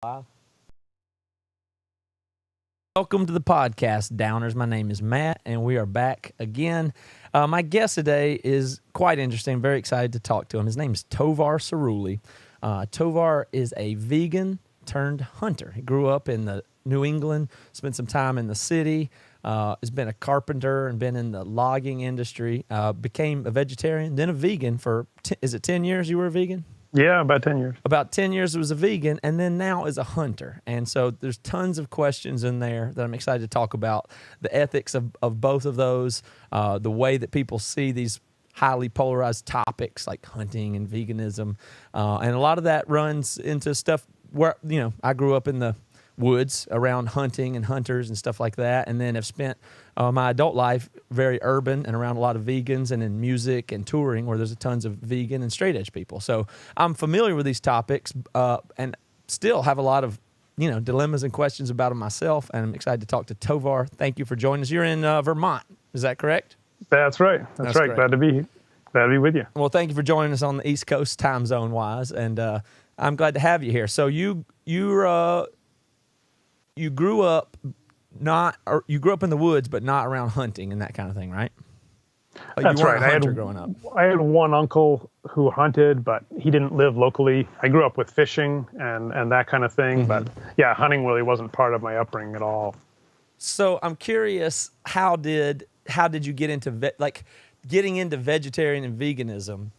Welcome to the podcast, Downers. My name is Matt, and we are back again. My guest today is quite interesting. Very excited to talk to him. His name is Tovar Cerulli. Tovar is a vegan turned hunter. He grew up in the New England, spent some time in the city, has been a carpenter and been in the logging industry, became a vegetarian, then a vegan for, is it 10 years you were a vegan? Yeah, about 10 years. About 10 years was a vegan, and then now is a hunter. And so there's tons of questions in there that I'm excited to talk about. The ethics of both of those, the way that people see these highly polarized topics like hunting and veganism. And a lot of that runs into stuff where, I grew up in the woods around hunting and hunters and stuff like that, and then have spent my adult life very urban and around a lot of vegans and in music and touring where there's tons of vegan and straight edge people. So I'm familiar with these topics and still have a lot of dilemmas and questions about them myself, and I'm excited to talk to Tovar. Thank you for joining us. You're in Vermont, is that correct? That's right. That's right. Great. Glad to be with you. Well, thank you for joining us on the East Coast time zone wise, and I'm glad to have you here. So you grew up you grew up in the woods, but not around hunting and that kind of thing, right? That's you weren't right. a hunter growing up. I had one uncle who hunted, but he didn't live locally. I grew up with fishing and that kind of thing, but yeah, hunting really wasn't part of my upbringing at all. So I'm curious, how did you get into getting into vegetarian and veganism?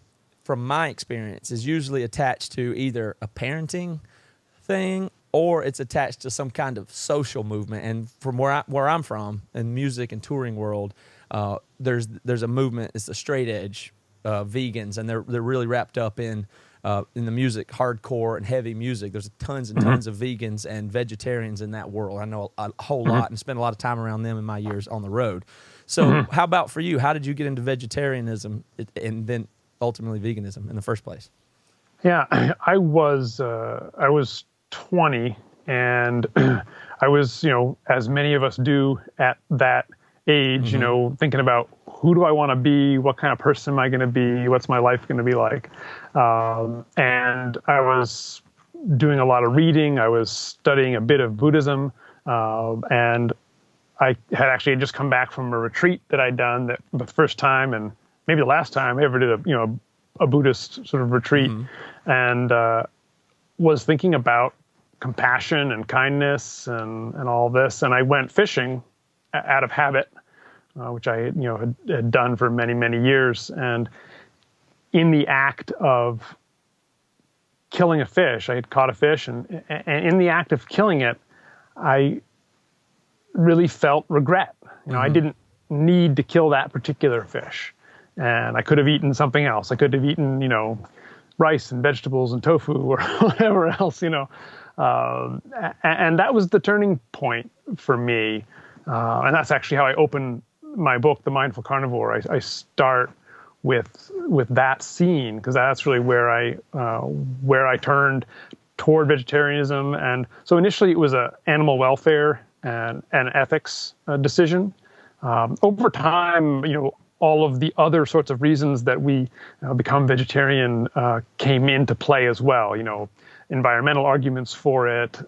From my experience, is usually attached to either a parenting thing or it's attached to some kind of social movement. And from where I'm from, in music and touring world, there's a movement. It's the straight edge vegans, and they're really wrapped up in the music, hardcore and heavy music. There's tons and tons of vegans and vegetarians in that world. I know a whole lot and spent a lot of time around them in my years on the road. So how about for you? How did you get into vegetarianism and then ultimately veganism in the first place? Yeah, I was 20, and I was, as many of us do at that age, thinking about who do I want to be? What kind of person am I going to be? What's my life going to be like? And I was doing a lot of reading. I was studying a bit of Buddhism, and I had actually just come back from a retreat that I'd done that the first time and maybe the last time I ever did a Buddhist sort of retreat, and was thinking about compassion and kindness and all this. And I went fishing out of habit, which I had done for many, many years. And in the act of killing a fish, I had caught a fish, and in the act of killing it, I really felt regret. I didn't need to kill that particular fish, and I could have eaten something else. I could have eaten, rice and vegetables and tofu or whatever else, and that was the turning point for me. And that's actually how I open my book, The Mindful Carnivore. I start with that scene, because that's really where I turned toward vegetarianism. And so initially it was a animal welfare and an ethics decision. Over time, all of the other sorts of reasons that we become vegetarian came into play as well. Environmental arguments for it,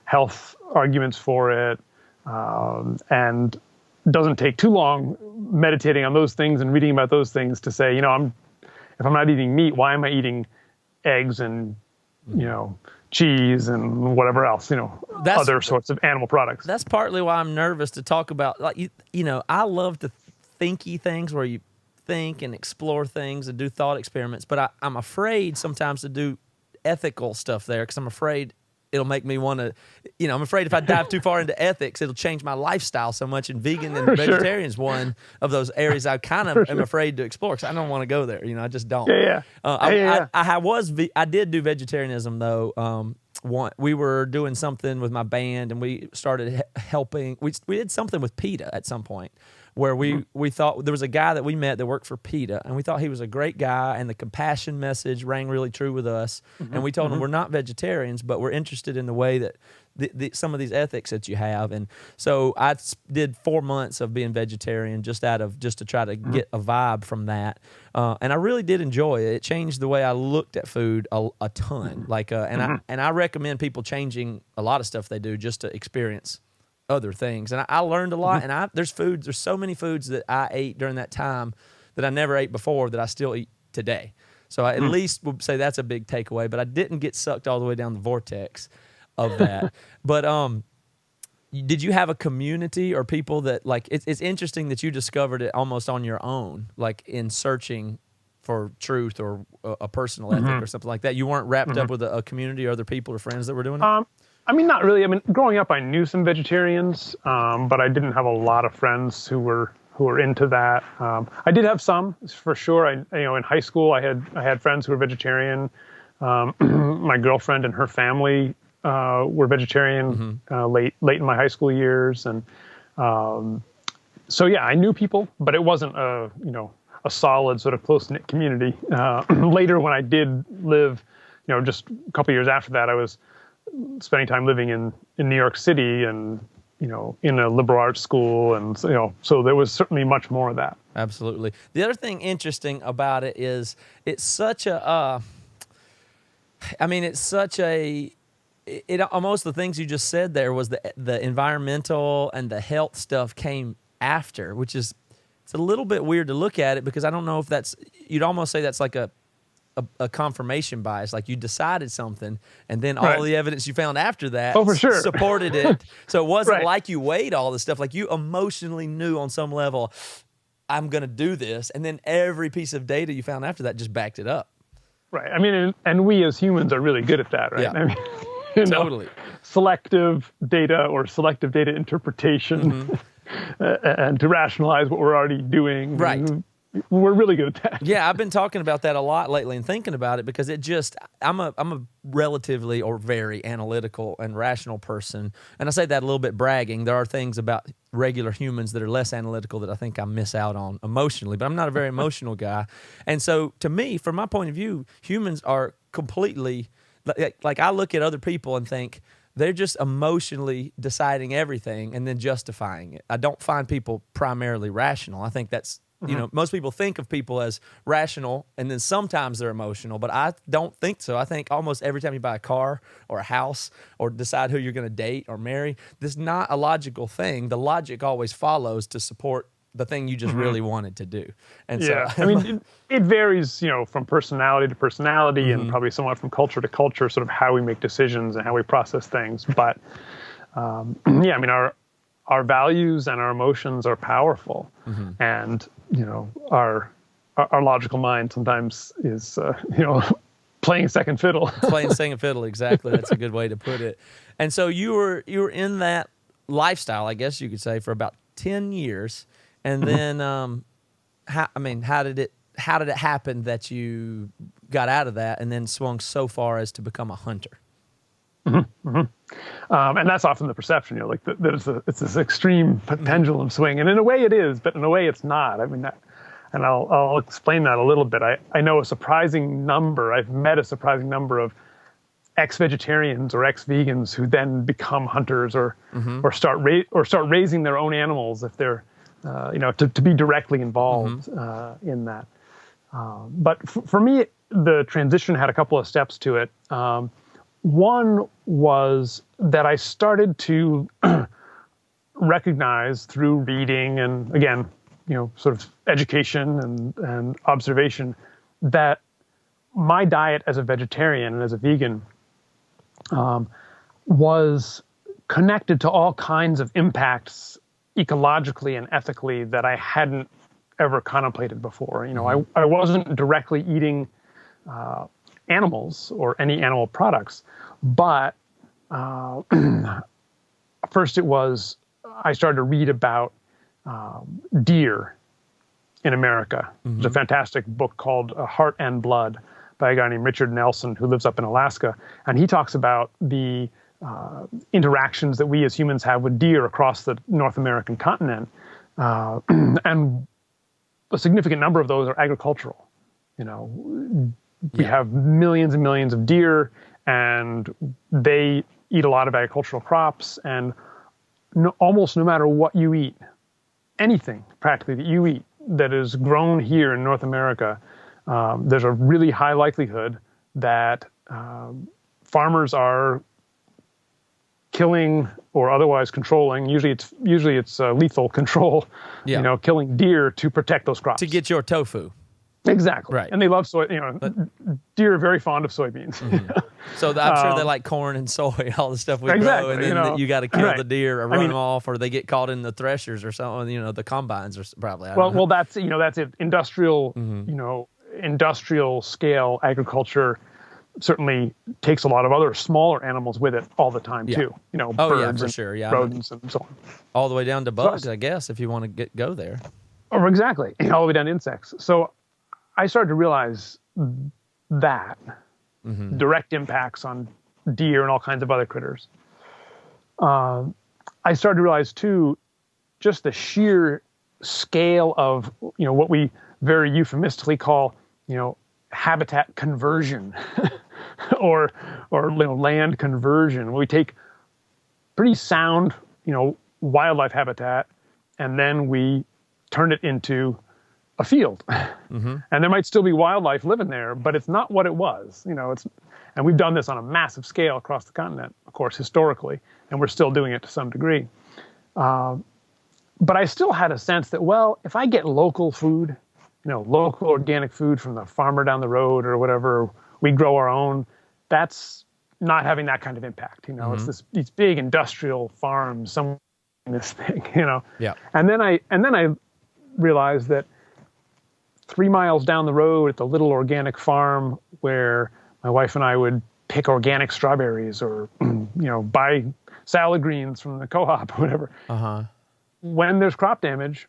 health arguments for it, and it doesn't take too long meditating on those things and reading about those things to say, if I'm not eating meat, why am I eating eggs and cheese and whatever else, other sorts of animal products. That's partly why I'm nervous to talk about, I love to thinky things where you think and explore things and do thought experiments, but I'm afraid sometimes to do ethical stuff there, because I'm afraid it'll make me want to, I'm afraid if I dive too far into ethics, it'll change my lifestyle so much. And vegan and vegetarian is one of those areas I kind of am afraid to explore, because I don't want to go there. I just don't. I did do vegetarianism though. We were doing something with my band, and we started helping. We did something with PETA at some point, where we thought there was a guy that we met that worked for PETA, and we thought he was a great guy, and the compassion message rang really true with us. And we told him we're not vegetarians, but we're interested in the way that some of these ethics that you have. And so I did 4 months of being vegetarian just to try to get a vibe from that. And I really did enjoy it. It changed the way I looked at food a ton. And I recommend people changing a lot of stuff they do just to experience other things. And I learned a lot. And there's so many foods that I ate during that time that I never ate before that I still eat today. So I at least would say that's a big takeaway. But I didn't get sucked all the way down the vortex of that. But did you have a community or people that, like, it's interesting that you discovered it almost on your own, like in searching for truth or a personal ethic or something like that? You weren't wrapped up with a community or other people or friends that were doing it? I mean, not really. I mean, growing up, I knew some vegetarians, but I didn't have a lot of friends who were into that. I did have some, for sure. In high school, I had friends who were vegetarian. My girlfriend and her family were vegetarian late in my high school years, and so yeah, I knew people, but it wasn't a solid sort of close-knit community. Later, when I did live, just a couple years after that, I was spending time living in New York City and in a liberal arts school, and so there was certainly much more of that. Absolutely. The other thing interesting about it is it's such a almost the things you just said there was the environmental and the health stuff came after, which is, it's a little bit weird to look at it, because I don't know if you'd almost say that's like a confirmation bias. Like you decided something and then all the evidence you found after that for sure supported it. So it wasn't like you weighed all this stuff. Like you emotionally knew on some level, I'm going to do this. And then every piece of data you found after that just backed it up. Right. I mean, and we as humans are really good at that, right? Yeah. I mean, totally. Selective data or selective data interpretation and to rationalize what we're already doing. Right. We're really good at that. Yeah, I've been talking about that a lot lately and thinking about it, because I'm a relatively or very analytical and rational person. And I say that a little bit bragging. There are things about regular humans that are less analytical that I think I miss out on emotionally, but I'm not a very emotional guy. And so to me, from my point of view, humans are completely, like I look at other people and think they're just emotionally deciding everything and then justifying it. I don't find people primarily rational. I think that's, most people think of people as rational, and then sometimes they're emotional, but I don't think so. I think almost every time you buy a car or a house or decide who you're going to date or marry, this is not a logical thing. The logic always follows to support the thing you just really wanted to do. And yeah, so, I mean, it varies, from personality to personality and probably somewhat from culture to culture, sort of how we make decisions and how we process things. But yeah, I mean, our values and our emotions are powerful, and our logical mind sometimes is playing second fiddle. Playing second fiddle, exactly. That's a good way to put it. And so you were in that lifestyle, I guess you could say, for about 10 years, and then how did it happen that you got out of that and then swung so far as to become a hunter? And that's often the perception, like that it's this extreme pendulum swing, and in a way it is, but in a way it's not. I mean, and I'll explain that a little bit. I know I've met a surprising number of ex-vegetarians or ex-vegans who then become hunters or start raising their own animals if they're to be directly involved in that. But for me, the transition had a couple of steps to it. One was that I started to recognize through reading and, again, sort of education and observation, that my diet as a vegetarian and as a vegan was connected to all kinds of impacts ecologically and ethically that I hadn't ever contemplated before. I wasn't directly eating animals or any animal products, but first I started to read about deer in America. There's a fantastic book called Heart and Blood by a guy named Richard Nelson who lives up in Alaska, and he talks about the interactions that we as humans have with deer across the North American continent, And a significant number of those are agricultural. We have millions and millions of deer, and they eat a lot of agricultural crops, and almost no matter what you eat, anything practically that you eat that is grown here in North America, there's a really high likelihood that farmers are killing or otherwise controlling. Usually it's lethal control. Killing deer to protect those crops to get your tofu. Exactly. Right. And they love soy. Deer are very fond of soybeans. So I'm sure they like corn and soy, all the stuff we grow, and then you got to kill the deer or run them off, or they get caught in the threshers or something. The combines are probably. Well, that's it. Industrial, industrial scale agriculture certainly takes a lot of other smaller animals with it all the time too. Birds and rodents and so on. All the way down to bugs, I guess, if you want to go there. Oh, exactly. All the way down to insects. So I started to realize that direct impacts on deer and all kinds of other critters. I started to realize too, just the sheer scale of what we very euphemistically call habitat conversion or land conversion. We take pretty sound wildlife habitat, and then we turn it into a field. And there might still be wildlife living there, but it's not what it was. And we've done this on a massive scale across the continent, of course, historically, and we're still doing it to some degree. But I still had a sense that, well, if I get local food, local organic food from the farmer down the road or whatever, we grow our own, that's not having that kind of impact. It's these big industrial farms, this thing, Yeah. And then I realized that 3 miles down the road at the little organic farm where my wife and I would pick organic strawberries or, buy salad greens from the co-op or whatever. When there's crop damage,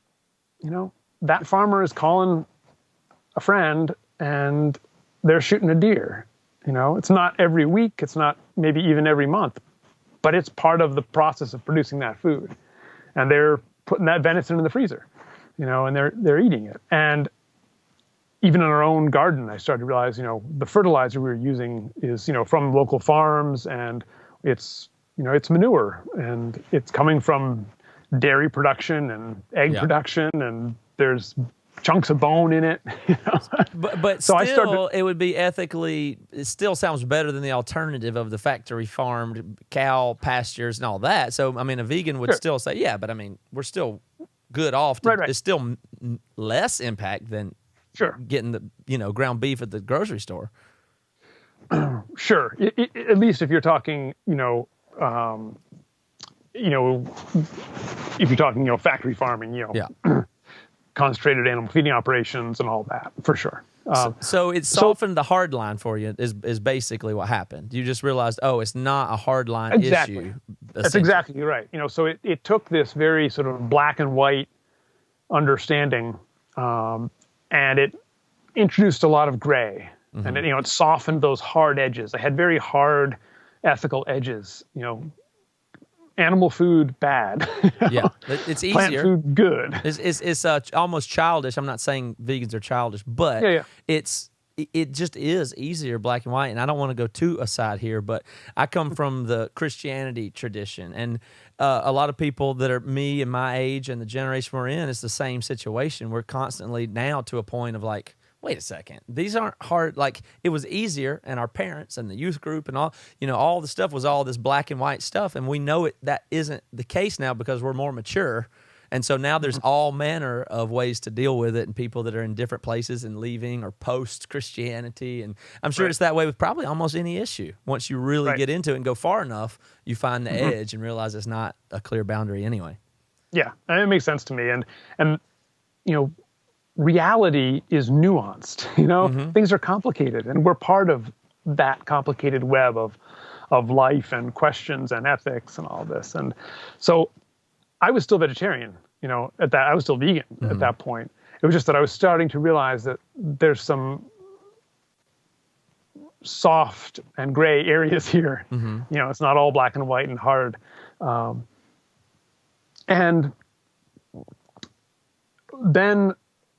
that farmer is calling a friend and they're shooting a deer. It's not every week. It's not maybe even every month, but it's part of the process of producing that food. And they're putting that venison in the freezer, and they're eating it. And even in our own garden, I started to realize, the fertilizer we were using is, from local farms, and it's manure, and it's coming from dairy production and egg production, and there's chunks of bone in it. But so still, it would be ethically. It still sounds better than the alternative of the factory farmed cow pastures and all that. So I mean, a vegan would still say, yeah, but I mean, we're still good off. It's still less impact than getting the ground beef at the grocery store. Sure, at least if you're talking, if you're talking, factory farming, concentrated animal feeding operations and all that, for sure. So it softened the hard line for you is basically what happened. You just realized, it's not a hard line issue. That's exactly right. So it took this very sort of black and white understanding, and it introduced a lot of gray, and it softened those hard edges. I had very hard ethical edges, animal food bad. Yeah, it's easier. Plant food good. It's almost childish. I'm not saying vegans are childish, but it just is easier, black and white. And I don't want to go too aside here, but I come from the Christianity tradition, and a lot of people that are me and my age and the generation we're in, it's the same situation. We're constantly now to a point of like, wait a second, these aren't hard. Like, it was easier, and our parents and the youth group and all, all the stuff was all this black and white stuff, and we know that isn't the case now because we're more mature. And so now there's all manner of ways to deal with it, and people that are in different places and leaving or post-Christianity. And I'm sure it's that way with probably almost any issue. Once you really get into it and go far enough, you find the edge and realize it's not a clear boundary anyway. Yeah, and it makes sense to me. And reality is nuanced. Things are complicated, and we're part of that complicated web of life and questions and ethics and all this. And so I was still vegetarian, at that, I was still vegan at that point. It was just that I was starting to realize that there's some soft and gray areas here. It's not all black and white and hard. And then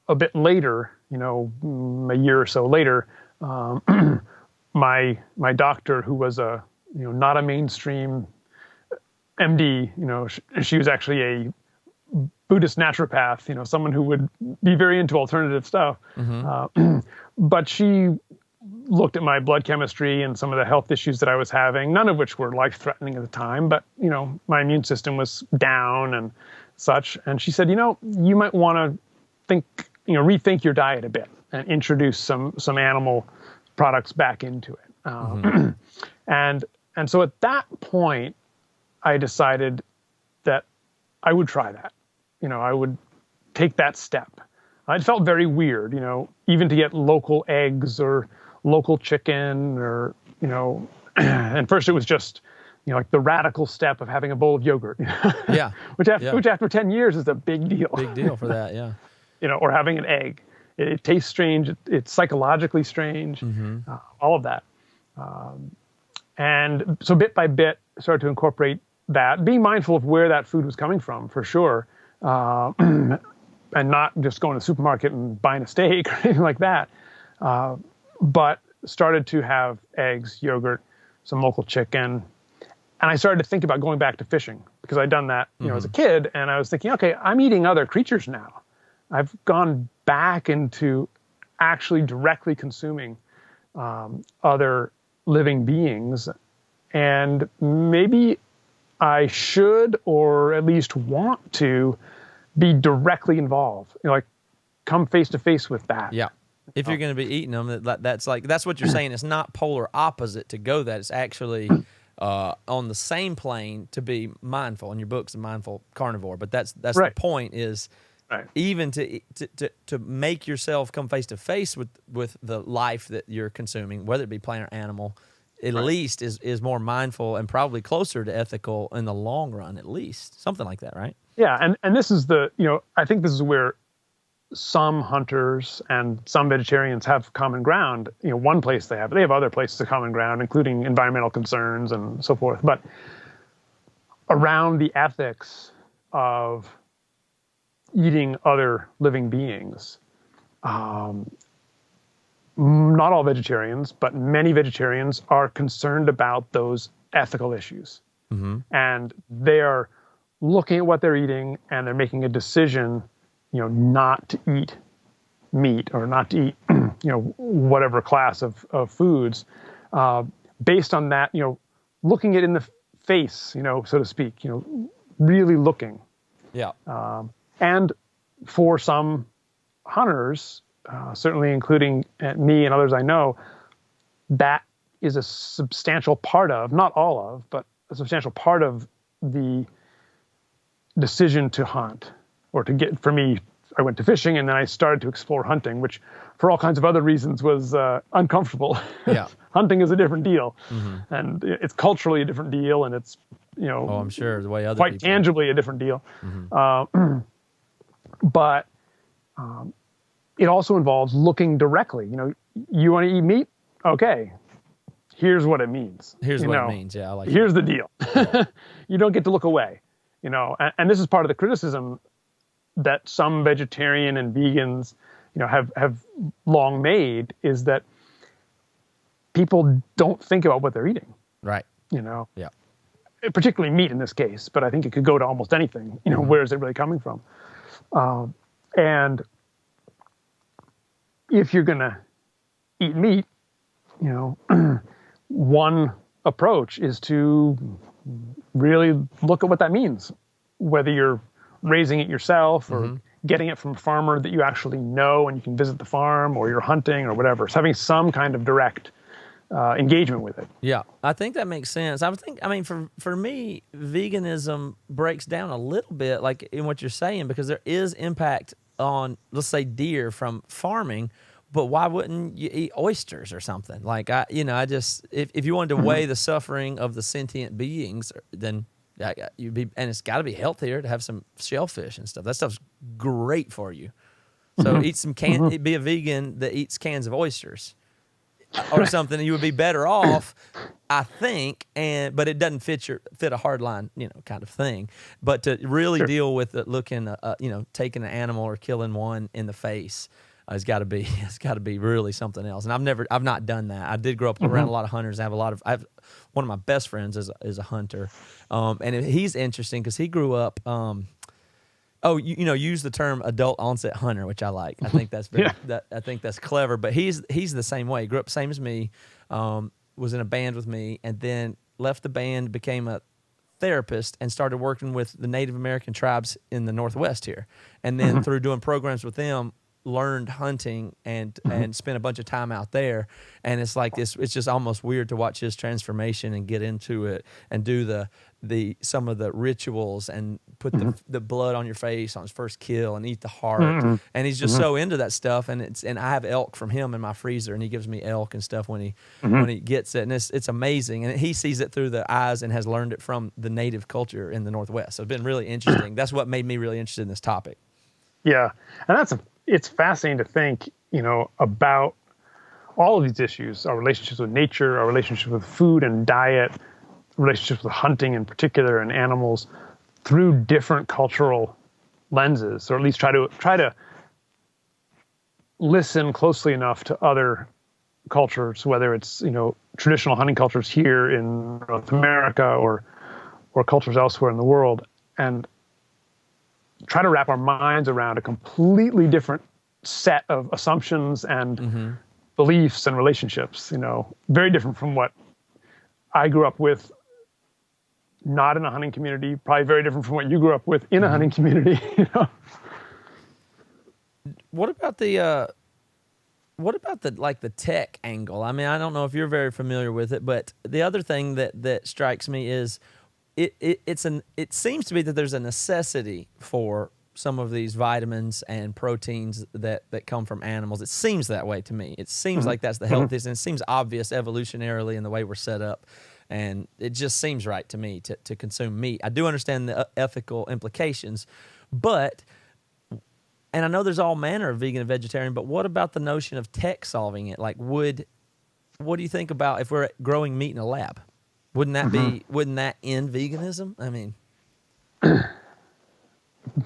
a bit later, a year or so later, my doctor, who was not a mainstream MD, she was actually a Buddhist naturopath, someone who would be very into alternative stuff. But she looked at my blood chemistry and some of the health issues that I was having, none of which were life-threatening at the time, but, my immune system was down and such. And she said, you might want to rethink your diet a bit and introduce some animal products back into it. And so at that point, I decided that I would try that. I would take that step. It felt very weird, even to get local eggs or local chicken or, and first it was just, like the radical step of having a bowl of yogurt. Yeah. which after 10 years is a big deal. Big deal for that, yeah. Or having an egg. It tastes strange. It's psychologically strange. All of that. And so bit by bit, started to incorporate that, being mindful of where that food was coming from, for sure. And not just going to the supermarket and buying a steak or anything like that. But started to have eggs, yogurt, some local chicken. And I started to think about going back to fishing because I'd done that, as a kid. And I was thinking, okay, I'm eating other creatures now. I've gone back into actually directly consuming other living beings. And maybe I should, or at least want to, be directly involved. Like come face to face with that. Yeah. If you're going to be eating them, that's what you're saying. It's not polar opposite to go that. It's actually on the same plane to be mindful. And your book's a mindful carnivore, but that's right. The point is even to make yourself come face to face with the life that you're consuming, whether it be plant or animal, at least is more mindful and probably closer to ethical in the long run, at least. Something like that, right? Yeah, and this is I think this is where some hunters and some vegetarians have common ground. One place they have other places of common ground, including environmental concerns and so forth. But around the ethics of eating other living beings, not all vegetarians, but many vegetarians are concerned about those ethical issues. And they are looking at what they're eating and they're making a decision, not to eat meat or not to eat, whatever class of foods, based on that, looking it in the face, so to speak, really looking. Yeah. And for some hunters, certainly including me and others I know, that is a substantial part of, not all of, but a substantial part of the decision to hunt or to get. For me, I went to fishing and then I started to explore hunting, which for all kinds of other reasons was uncomfortable. Yeah. Hunting is a different deal, and it's culturally a different deal, and it's I'm sure the way other quite people tangibly a different deal. But it also involves looking directly. You want to eat meat? Okay. Here's what it means. Here's what it means. Yeah, I like here's the deal. You don't get to look away. And this is part of the criticism that some vegetarian and vegans, have long made, is that people don't think about what they're eating. Right. Yeah. particularly meat in this case, but I think it could go to almost anything. Where is it really coming from? And if you're going to eat meat, one approach is to really look at what that means, whether you're raising it yourself or getting it from a farmer that you actually know and you can visit the farm, or you're hunting or whatever. So having some kind of direct engagement with it. Yeah, I think that makes sense. For me, veganism breaks down a little bit, like in what you're saying, because there is impact on, let's say, deer from farming. But why wouldn't you eat oysters or something? Like if you wanted to weigh the suffering of the sentient beings, then you'd be, and it's got to be healthier to have some shellfish and stuff. That stuff's great for you. So eat some be a vegan that eats cans of oysters. or something, you would be better off, I think. But it doesn't fit a hard line, kind of thing. But to really deal with it, taking an animal or killing one in the face. It's got to be really something else. And I've not done that. I did grow up around a lot of hunters. I have one of my best friends is a hunter, and he's interesting because he grew up. Use the term adult onset hunter, which I like. I think that's I think that's clever. But he's the same way. Grew up same as me. Was in a band with me, and then left the band, became a therapist, and started working with the Native American tribes in the Northwest here. And then through doing programs with them, learned hunting and spent a bunch of time out there. And it's like this, it's just almost weird to watch his transformation and get into it and do some of the rituals and put the blood on your face on his first kill and eat the heart. And he's just so into that stuff. And I have elk from him in my freezer, and he gives me elk and stuff when he gets it. And it's amazing. And he sees it through the eyes and has learned it from the native culture in the Northwest. So it's been really interesting. That's what made me really interested in this topic. Yeah. And it's fascinating to think, about all of these issues, our relationships with nature, our relationships with food and diet, relationships with hunting in particular and animals through different cultural lenses, or at least try to listen closely enough to other cultures, whether it's, traditional hunting cultures here in North America or cultures elsewhere in the world, and try to wrap our minds around a completely different set of assumptions and beliefs and relationships, very different from what I grew up with, not in a hunting community, probably very different from what you grew up with in a hunting community. What about the tech angle? I mean, I don't know if you're very familiar with it, but the other thing that strikes me is it seems to be that there's a necessity for some of these vitamins and proteins that come from animals. It seems that way to me. It seems like that's the healthiest, and it seems obvious evolutionarily in the way we're set up. And it just seems right to me to consume meat. I do understand the ethical implications, and I know there's all manner of vegan and vegetarian, but what about the notion of tech solving it? Like, what do you think about if we're growing meat in a lab? Wouldn't that end veganism? I mean,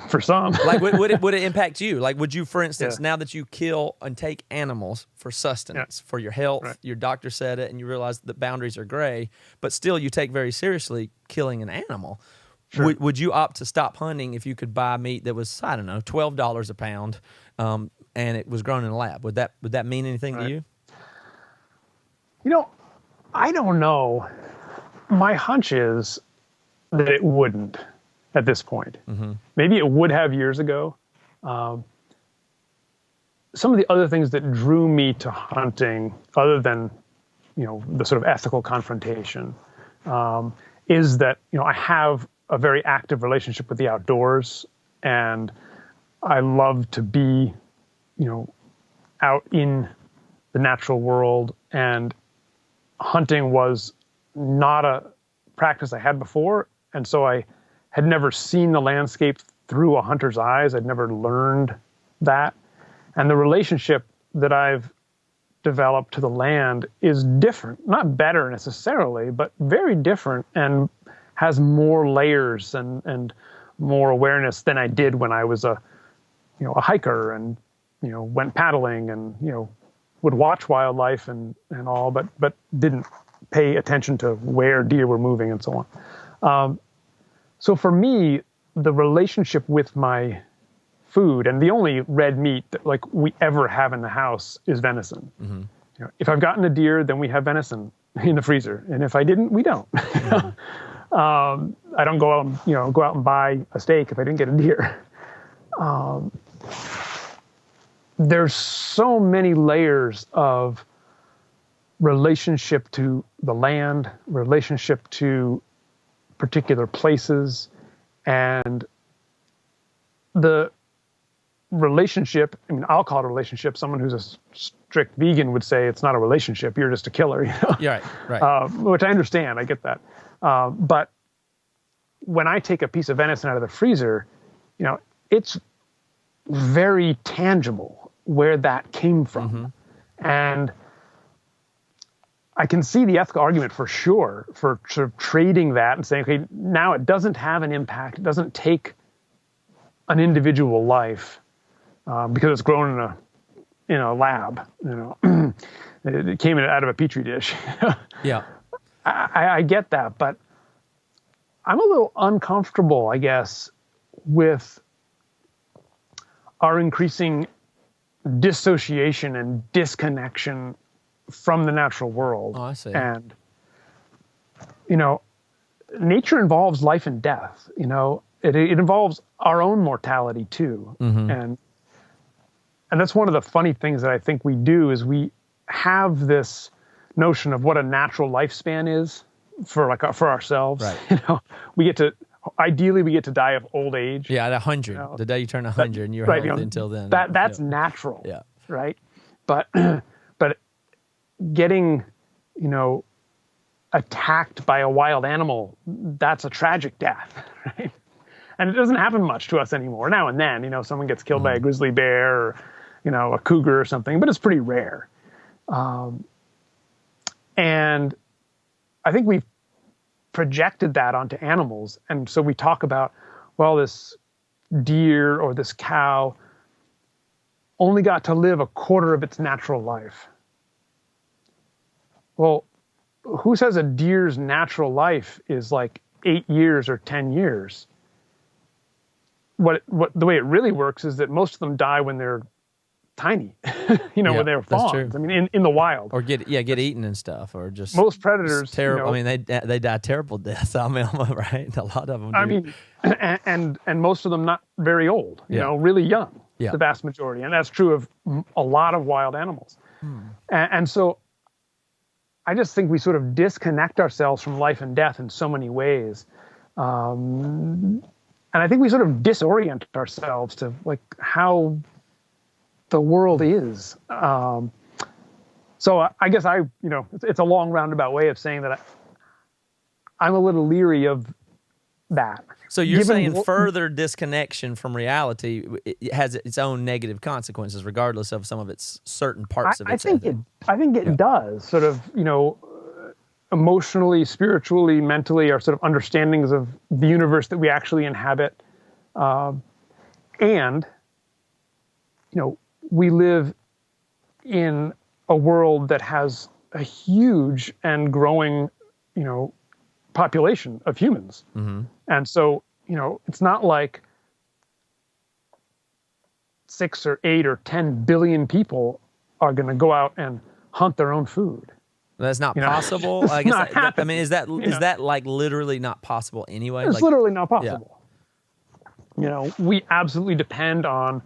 for some, like, would it impact you? Like, would you, for instance, now that you kill and take animals for sustenance, for your health, your doctor said it, and you realize the boundaries are gray, but still you take very seriously killing an animal. Sure. Would you opt to stop hunting if you could buy meat that was, I don't know, $12 a pound, and it was grown in a lab? Would that mean anything to you? I don't know. My hunch is that it wouldn't at this point. Maybe it would have years ago. Some of the other things that drew me to hunting, other than, the sort of ethical confrontation, is that, I have a very active relationship with the outdoors, and I love to be, out in the natural world, and hunting was not a practice I had before. And so I had never seen the landscape through a hunter's eyes. I'd never learned that. And the relationship that I've developed to the land is different, not better necessarily, but very different, and has more layers and more awareness than I did when I was a hiker and, went paddling and, would watch wildlife and all, but didn't pay attention to where deer were moving and so on. So for me, the relationship with my food, and the only red meat that we ever have in the house is venison. If I've gotten a deer, then we have venison in the freezer, and if I didn't, we don't. I don't go out and buy a steak if I didn't get a deer. There's so many layers of relationship to the land, relationship to particular places, and the relationship, I'll call it a relationship. Someone who's a strict vegan would say it's not a relationship. You're just a killer. Yeah, right. Which I understand. I get that. But when I take a piece of venison out of the freezer, it's very tangible where that came from. And I can see the ethical argument for sure for sort of trading that and saying, okay, now it doesn't have an impact. It doesn't take an individual life because it's grown in a lab. It came out of a petri dish. Yeah, I get that, but I'm a little uncomfortable, I guess, with our increasing dissociation and disconnection from the natural world. Oh, I see. And, nature involves life and death. It involves our own mortality too. Mm-hmm. And that's one of the funny things that I think we do is we have this notion of what a natural lifespan is for ourselves. Right. We get to die of old age. Yeah, at 100, the day you turn 100, and you're healthy until then. That's natural. Yeah. Right. But getting, attacked by a wild animal, that's a tragic death, right? And it doesn't happen much to us anymore. Now and then, someone gets killed by a grizzly bear or, a cougar or something, but it's pretty rare. And I think we've projected that onto animals. And so we talk about, well, this deer or this cow only got to live a quarter of its natural life. Well, who says a deer's natural life is like 8 years or 10 years? What the way it really works is that most of them die when they're tiny, when they're fawns. I mean, in the wild, or get eaten and stuff, or just most predators. Terrible. I mean, they die terrible deaths. I mean, right? A lot of them do. I mean, and most of them not very old. Really young. Yeah. The vast majority, and that's true of a lot of wild animals. And so, I just think we sort of disconnect ourselves from life and death in so many ways. And I think we sort of disorient ourselves to like how the world is. So I guess it's a long roundabout way of saying that I'm a little leery of that. So you're saying further disconnection from reality it has its own negative consequences, regardless of some of its certain parts of its ethic. I think it does. Sort of, emotionally, spiritually, mentally, our sort of understandings of the universe that we actually inhabit. And, we live in a world that has a huge and growing, population of humans. Mm-hmm. And so, it's not like 6 or 8 or 10 billion people are going to go out and hunt their own food. That's not possible. I guess is that like literally not possible anyway? It's literally not possible. Yeah. We absolutely depend on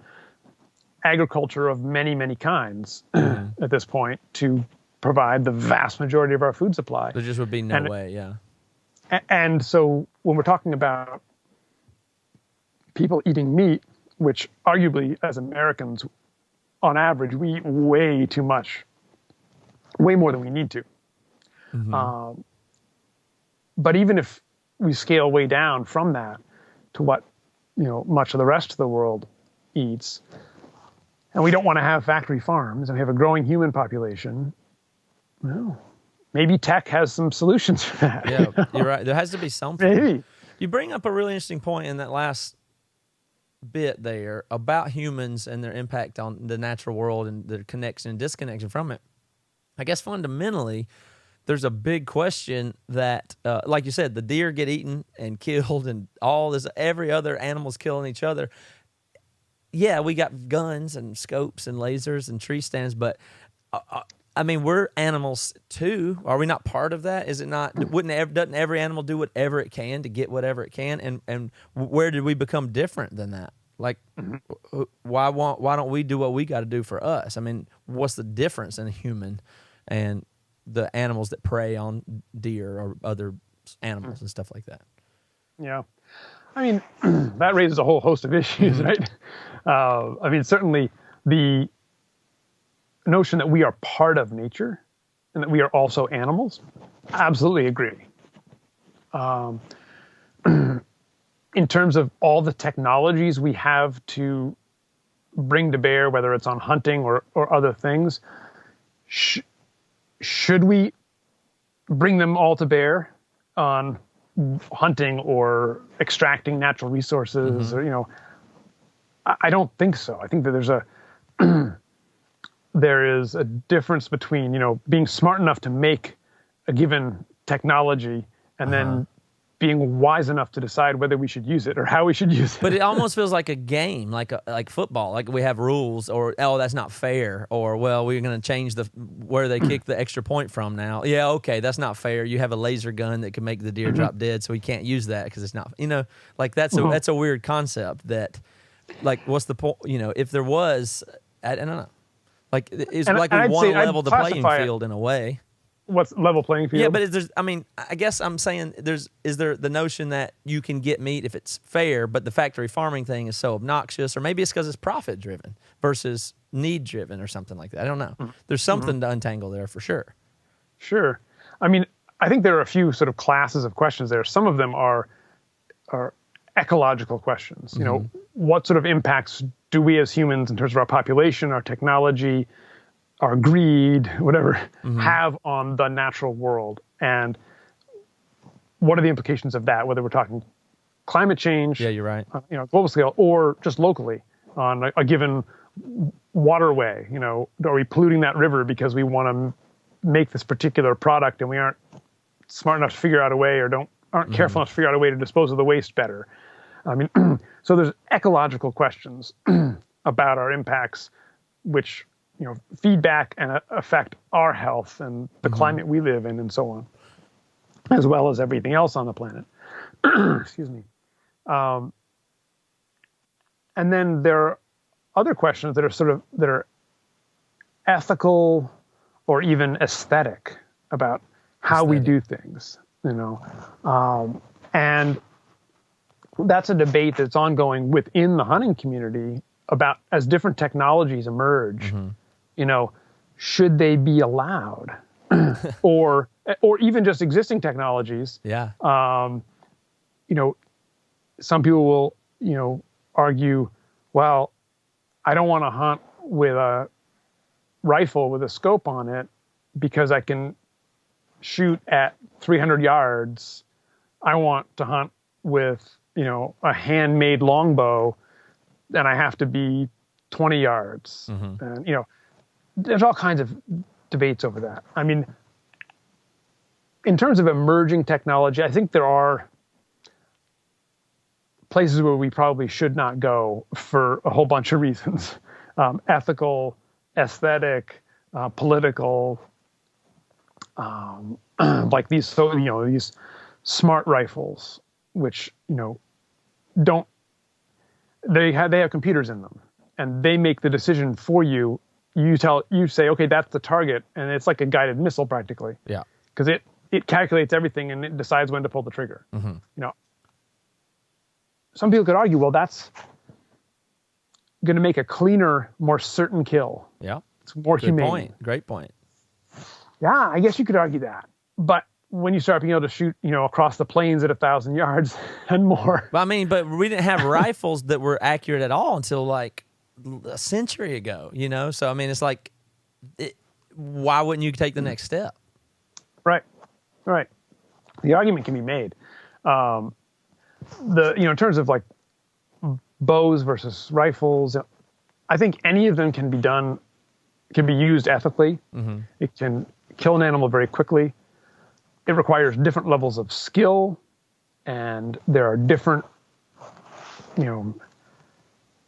agriculture of many, many kinds at this point to provide the vast majority of our food supply. There just would be no way, yeah. And so when we're talking about people eating meat, which arguably as Americans, on average, we eat way too much, way more than we need to. Mm-hmm. But even if we scale way down from that to what, much of the rest of the world eats, and we don't want to have factory farms, and we have a growing human population, well, maybe tech has some solutions for that. Yeah, you're right. There has to be something. Maybe. You bring up a really interesting point in that last bit there about humans and their impact on the natural world and their connection and disconnection from it. I guess fundamentally, there's a big question that, like you said, the deer get eaten and killed and all this, every other animal's killing each other. Yeah, we got guns and scopes and lasers and tree stands, but I mean, we're animals too. Are we not part of that? Is it not? Doesn't every animal do whatever it can to get whatever it can? And where did we become different than that? Like, why don't we do what we got to do for us? I mean, what's the difference in a human and the animals that prey on deer or other animals and stuff like that? Yeah. I mean, that raises a whole host of issues, right? I mean, certainly the notion that we are part of nature and that we are also animals, absolutely agree. In terms of all the technologies we have to bring to bear, whether it's on hunting or other things, should we bring them all to bear on hunting or extracting natural resources, or I don't think so. I think that there is a difference between being smart enough to make a given technology and then being wise enough to decide whether we should use it or how we should use it. But it almost feels like a game, like football. Like we have rules, or that's not fair, or well, we're going to change where they kick the extra point from now. Yeah, okay, that's not fair. You have a laser gun that can make the deer drop dead, so we can't use that because it's not. Like that's a weird concept. That, like, what's the point? If there was, I don't know. Like it's like we want to level the playing field in a way. What's level playing field? Yeah, but I guess I'm saying is there the notion that you can get meat if it's fair, but the factory farming thing is so obnoxious, or maybe it's because it's profit driven versus need driven or something like that. I don't know. There's something to untangle there for sure. Sure. I mean, I think there are a few sort of classes of questions there. Some of them are ecological questions. What sort of impacts do we as humans, in terms of our population, our technology, our greed, whatever, have on the natural world? And what are the implications of that, whether we're talking climate change, yeah, you're right, global scale, or just locally on a given waterway? Are we polluting that river because we want to make this particular product and we aren't smart enough to figure out a way, or aren't careful enough to figure out a way to dispose of the waste better? I mean, so there's ecological questions about our impacts, which feedback and affect our health and the climate we live in and so on, as well as everything else on the planet. Excuse me. And then there are other questions that are ethical or even aesthetic about how we do things, and that's a debate that's ongoing within the hunting community about, as different technologies emerge, should they be allowed, or even just existing technologies? Yeah. Some people will, argue, well, I don't want to hunt with a rifle with a scope on it because I can shoot at 300 yards. I want to hunt with, a handmade longbow, and I have to be 20 yards. And, there's all kinds of debates over that. I mean, in terms of emerging technology, I think there are places where we probably should not go for a whole bunch of reasons. Ethical, aesthetic, political, like these smart rifles, which, they have computers in them, and they make the decision for you. You say, okay, that's the target, and it's like a guided missile practically. Yeah. Because it calculates everything and it decides when to pull the trigger. Some people could argue, well, that's going to make a cleaner, more certain kill. Yeah. It's more humane. Great point. Yeah, I guess you could argue that. But when you start being able to shoot, across the plains at 1,000 yards and more. But we didn't have rifles that were accurate at all until like a century ago, So, it's like, why wouldn't you take the next step? Right. The argument can be made. In terms of like bows versus rifles, I think any of them can be used ethically. It can kill an animal very quickly. It requires different levels of skill, and there are different,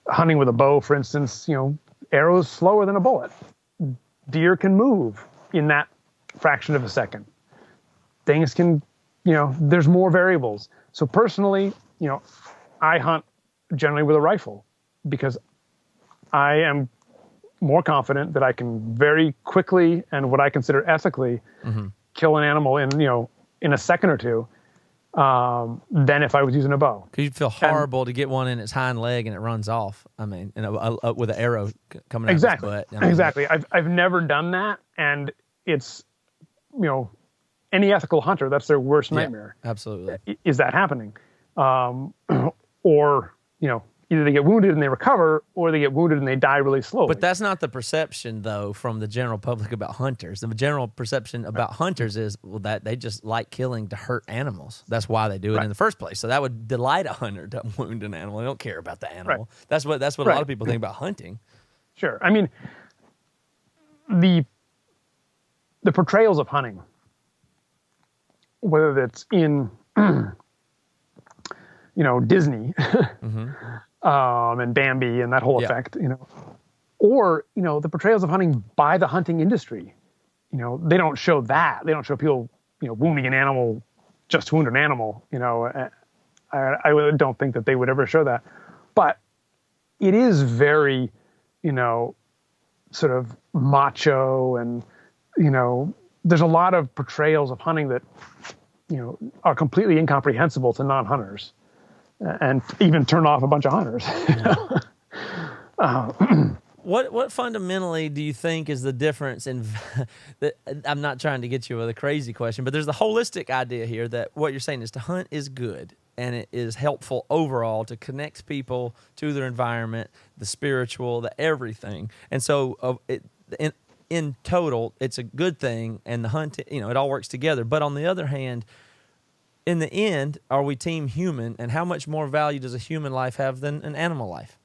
hunting with a bow, for instance, arrows slower than a bullet. Deer can move in that fraction of a second. Things can, there's more variables. So personally, I hunt generally with a rifle because I am more confident that I can very quickly and what I consider ethically kill an animal in a second or two than if I was using a bow. Because you'd feel horrible to get one in its hind leg and it runs off. With an arrow coming out of its butt. Exactly. I've never done that, and it's any ethical hunter, that's their worst nightmare. Absolutely. Is that happening? Or either they get wounded and they recover, or they get wounded and they die really slowly. But that's not the perception, though, from the general public about hunters. The general perception about hunters is, well, that they just like killing to hurt animals. That's why they do it in the first place. So that would delight a hunter to wound an animal. They don't care about the animal. That's what a lot of people think about hunting. Sure. I mean, the portrayals of hunting, whether it's in Disney and Bambi and that whole effect, or the portrayals of hunting by the hunting industry, they don't show that. They don't show people wounding an animal just to wound an animal. I don't think that they would ever show that, but it is very sort of macho, and there's a lot of portrayals of hunting that are completely incomprehensible to non-hunters, and even turn off a bunch of hunters. What fundamentally do you think is the difference in? I'm not trying to get you with a crazy question, but there's the holistic idea here that what you're saying is to hunt is good and it is helpful overall to connect people to their environment, the spiritual, the everything, and so in total, it's a good thing, and the hunt, it all works together. But on the other hand, in the end, are we team human, and how much more value does a human life have than an animal life?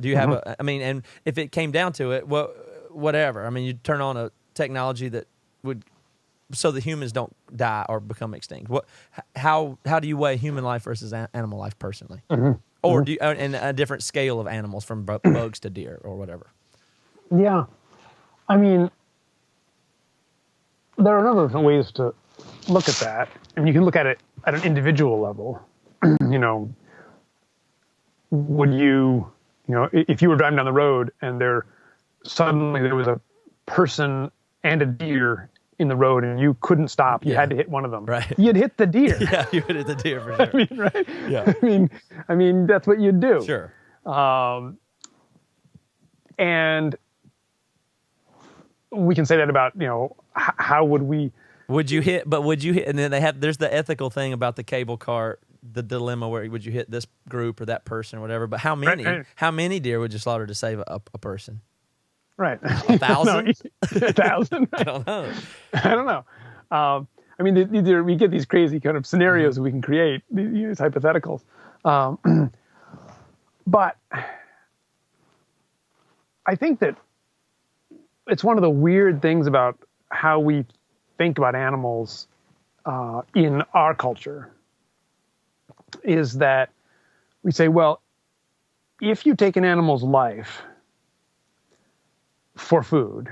Do you have and if it came down to it, whatever. I mean, you turn on a technology that would, so the humans don't die or become extinct. How do you weigh human life versus animal life personally? Or do you, and a different scale of animals from bugs to deer or whatever? Yeah. I mean, there are a number of different ways to look at that. I mean, you can look at it at an individual level. Would you, if you were driving down the road and suddenly there was a person and a deer in the road and you couldn't stop, you had to hit one of them. Right. You'd hit the deer. Yeah, you would hit the deer for sure. I mean, right? Yeah. I mean, that's what you'd do. Sure. And we can say that about, how would we... Would you hit, and then there's the ethical thing about the cable car, the dilemma where would you hit this group or that person or whatever, but how many deer would you slaughter to save a person? Right. 1,000? 1,000? I don't know. I don't know. I mean, we get these crazy kind of scenarios we can create, these hypotheticals. But I think that it's one of the weird things about how we think about animals in our culture is that we say, well, if you take an animal's life for food,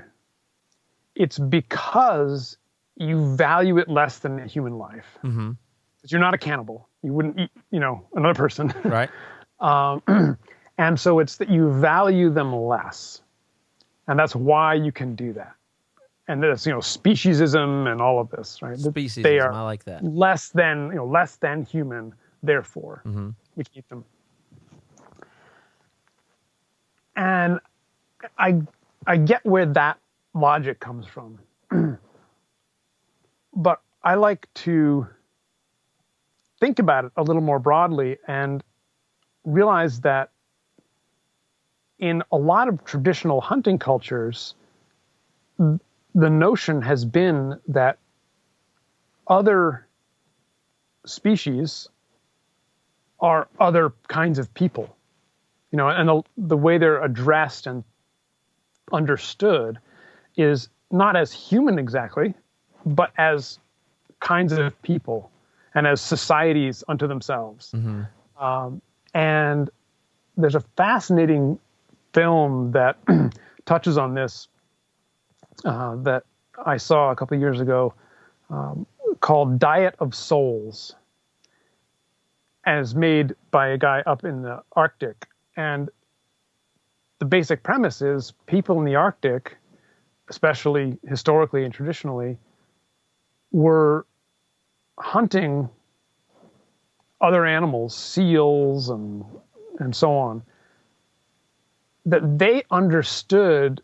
it's because you value it less than a human life. Because you're not a cannibal. You wouldn't eat, another person. Right. And so it's that you value them less. And that's why you can do that. And that's, speciesism and all of this, right? Speciesism, they are I like that. less than human, therefore, we can eat them. And I get where that logic comes from. But I like to think about it a little more broadly and realize that in a lot of traditional hunting cultures, the notion has been that other species are other kinds of people, and the way they're addressed and understood is not as human exactly, but as kinds of people and as societies unto themselves. And there's a fascinating film that touches on this that I saw a couple of years ago called Diet of Souls, and is made by a guy up in the Arctic. And the basic premise is people in the Arctic, especially historically and traditionally, were hunting other animals, seals and so on, that they understood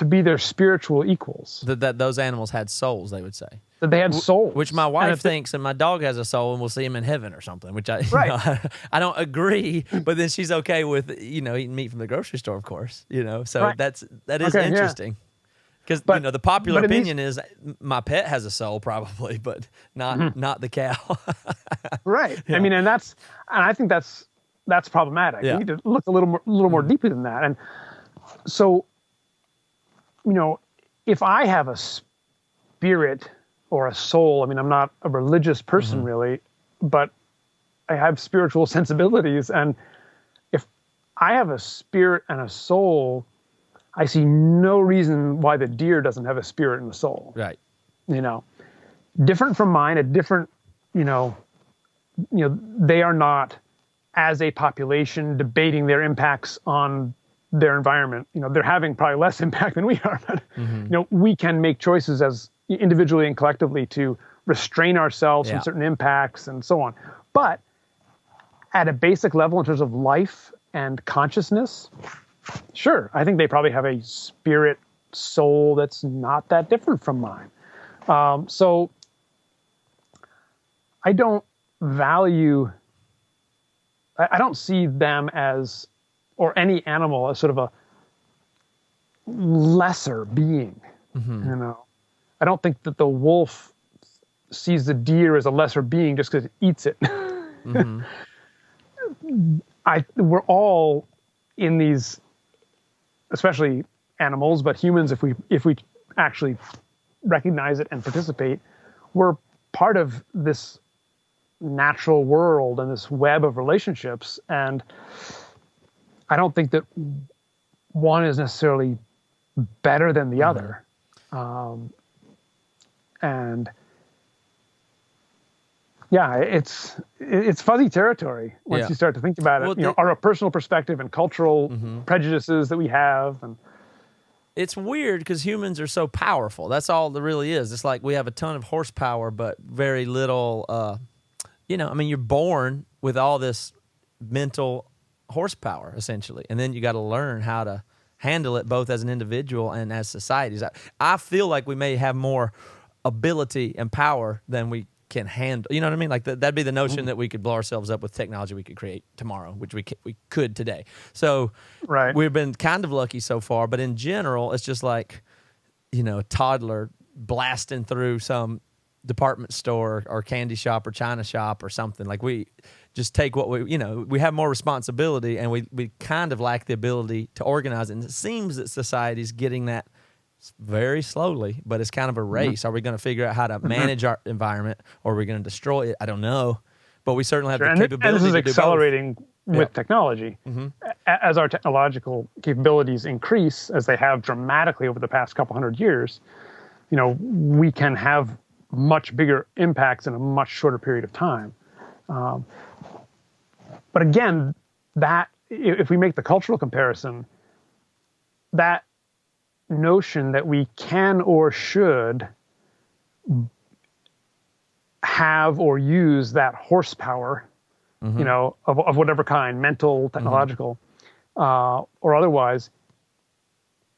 to be their spiritual equals. That those animals had souls, they would say. That they had souls. Which my wife thinks, and my dog has a soul, and we'll see him in heaven or something, which I don't agree, but then she's okay with, eating meat from the grocery store, of course, so that is interesting. Because, the popular opinion is my pet has a soul probably, but not the cow. Right. Yeah. I mean, and I think that's problematic. Yeah. We need to look a little more deeply than that. And so, if I have a spirit or a soul, I mean, I'm not a religious person really, but I have spiritual sensibilities. And if I have a spirit and a soul, I see no reason why the deer doesn't have a spirit and a soul. Right. Different from mine, a different, they are not, as a population, debating their impacts on their environment. They're having probably less impact than we are, but we can make choices as individually and collectively to restrain ourselves from certain impacts and so on. But at a basic level, in terms of life and consciousness, sure, I think they probably have a spirit, soul that's not that different from mine. So I don't see them as, or any animal as sort of a lesser being. I don't think that the wolf sees the deer as a lesser being just because it eats it. We're all in these, especially animals, but humans, if we actually recognize it and participate, we're part of this natural world and this web of relationships. And I don't think that one is necessarily better than the other. And yeah, it's fuzzy territory once you start to think about it. Well, our personal perspective and cultural prejudices that we have. And it's weird because humans are so powerful. That's all there really is. It's like we have a ton of horsepower, but very little, you're born with all this mental horsepower, essentially. And then you got to learn how to handle it both as an individual and as societies. I feel like we may have more ability and power than we can handle. You know what I mean? Like that'd be the notion that we could blow ourselves up with technology we could create tomorrow, which we could today. So we've been kind of lucky so far, but in general, it's just like, a toddler blasting through some department store or candy shop or china shop or something. Like we just take what we have more responsibility, and we kind of lack the ability to organize it. And it seems that society's getting that very slowly, but it's kind of a race. Are we going to figure out how to manage our environment, or are we going to destroy it? I don't know, but we certainly have the capability and this is to do accelerating both. with technology. As our technological capabilities increase, as they have dramatically over the past couple hundred years, we can have much bigger impacts in a much shorter period of time. But again, that if we make the cultural comparison, that notion that we can or should have or use that horsepower, of whatever kind, mental, technological, or otherwise,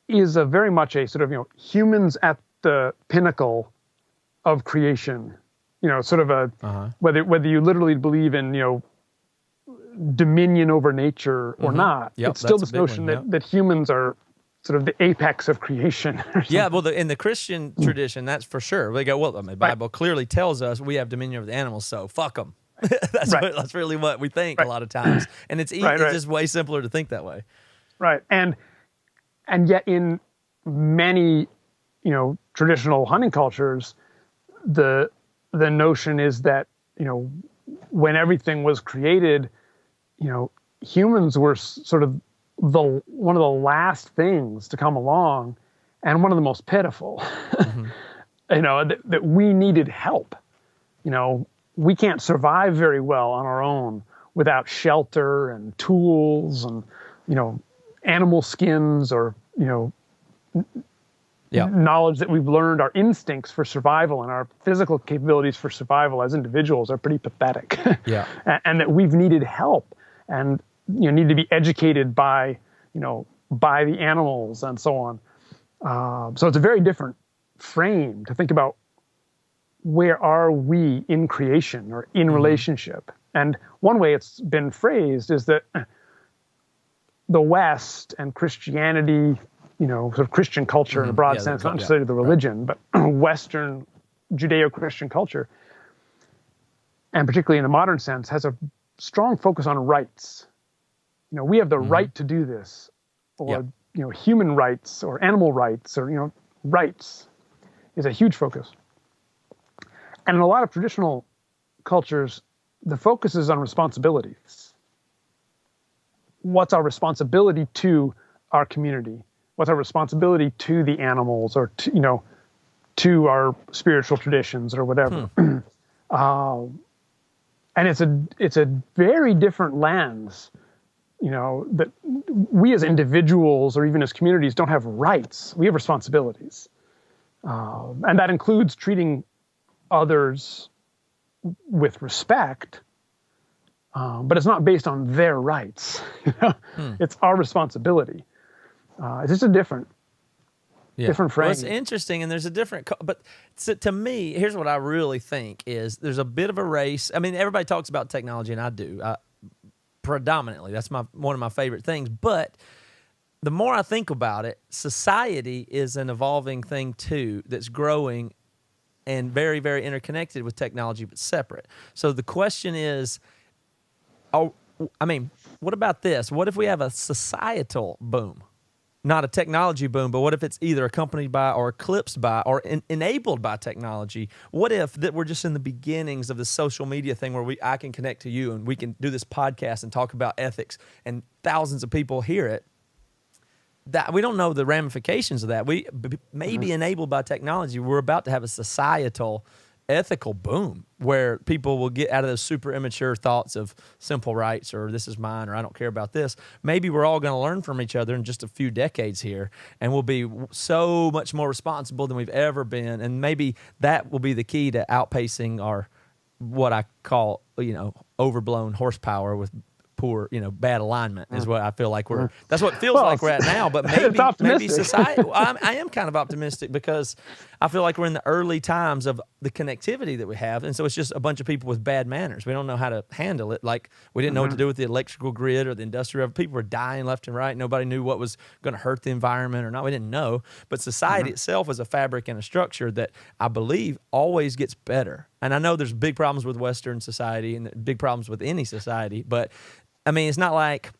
is very much a sort of, humans at the pinnacle of creation, sort of a, whether you literally believe in, dominion over nature or not, it's still this notion that humans are sort of the apex of creation. Yeah, well, in the Christian tradition, that's for sure. They go, well, the Bible clearly tells us we have dominion over the animals, so fuck them. That's really what we think a lot of times. And it's just way simpler to think that way. Right. And yet in many, traditional hunting cultures, the notion is that, when everything was created, humans were sort of one of the last things to come along, and one of the most pitiful. That we needed help. We can't survive very well on our own without shelter and tools and animal skins or knowledge that we've learned. Our instincts for survival and our physical capabilities for survival as individuals are pretty pathetic. And that we've needed help and need to be educated by the animals and so on. So it's a very different frame to think about where are we in creation or in relationship. And one way it's been phrased is that the West and Christianity, sort of Christian culture in a broad sense, not necessarily the religion, but Western Judeo-Christian culture, and particularly in the modern sense, has a strong focus on rights. We have the right to do this, or human rights, or animal rights, or rights is a huge focus. And in a lot of traditional cultures, the focus is on responsibilities. What's our responsibility to our community? What's our responsibility to the animals, or to our spiritual traditions, or whatever? And it's a very different lens, that we as individuals or even as communities don't have rights. We have responsibilities. And that includes treating others with respect, but it's not based on their rights. It's our responsibility. It's just a different frame. Well, it's interesting, and there's a different, but to me, here's what I really think is there's a bit of a race. I mean, everybody talks about technology, and I do. Predominantly, that's one of my favorite things. But the more I think about it, society is an evolving thing too that's growing and very, very interconnected with technology, but separate. So the question is, what about this? What if we have a societal boom? Not a technology boom, but what if it's either accompanied by or eclipsed by or enabled by technology? What if that we're just in the beginnings of the social media thing where I can connect to you and we can do this podcast and talk about ethics and thousands of people hear it? That we don't know the ramifications of that. We may be enabled by technology. We're about to have a societal ethical boom where people will get out of those super immature thoughts of simple rights or this is mine or I don't care about this. Maybe we're all going to learn from each other in just a few decades here, and we'll be so much more responsible than we've ever been. And maybe that will be the key to outpacing our, what I call, overblown horsepower with poor, bad alignment is what I feel like that's what it feels like we're at now, but maybe society, I am kind of optimistic because I feel like we're in the early times of the connectivity that we have. And so it's just a bunch of people with bad manners. We don't know how to handle it. Like we didn't know what to do with the electrical grid or the industrial. People were dying left and right. Nobody knew what was going to hurt the environment or not. We didn't know. But society itself is a fabric and a structure that I believe always gets better. And I know there's big problems with Western society and big problems with any society, but it's not like,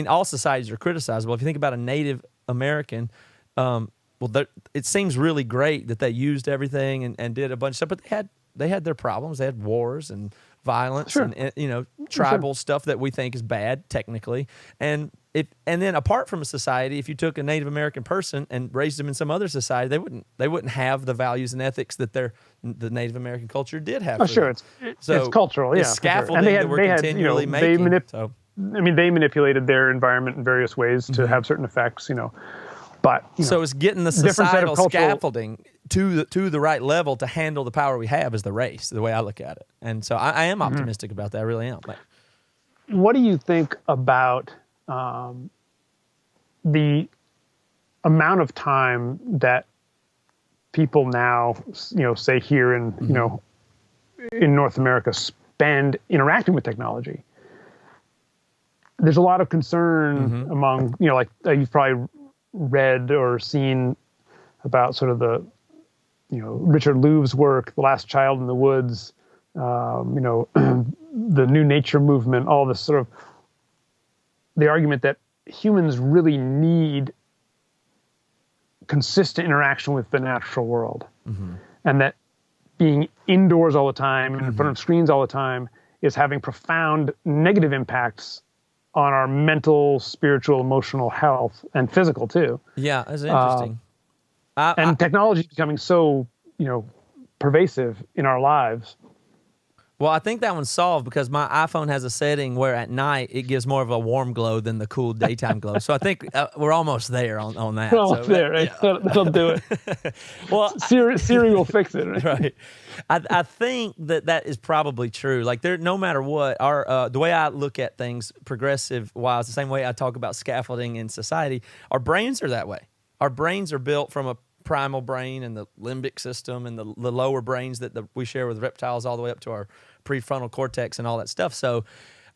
all societies are criticizable. If you think about a Native American, it seems really great that they used everything and did a bunch of stuff, but they had their problems. They had wars and violence and tribal stuff that we think is bad technically. And then apart from a society, if you took a Native American person and raised them in some other society, they wouldn't have the values and ethics that the Native American culture did have. It's cultural, it's scaffolding that we're continually making. They manipulated their environment in various ways to have certain effects, But so it's getting the societal scaffolding to the right level to handle the power we have as the race, the way I look at it. And so I am optimistic about that. I really am. What do you think about the amount of time that people now, say here in in North America, spend interacting with technology? There's a lot of concern among you've probably read or seen about sort of the Richard Louve's work, The Last Child in the Woods, the New Nature movement, all this sort of the argument that humans really need consistent interaction with the natural world, and that being indoors all the time and in front of screens all the time is having profound negative impacts on our mental, spiritual, emotional health and physical too. Yeah, that's interesting. And technology is becoming so, pervasive in our lives. Well, I think that one's solved because my iPhone has a setting where at night it gives more of a warm glow than the cool daytime glow. So I think we're almost there on that. We're almost there, right? Yeah. That'll do it. Well, Siri will fix it, right? Right. I think that is probably true. Like no matter what, our the way I look at things, progressive wise, the same way I talk about scaffolding in society, our brains are that way. our brains are built from a primal brain and the limbic system and the lower brains that we share with reptiles all the way up to our prefrontal cortex and all that stuff. So,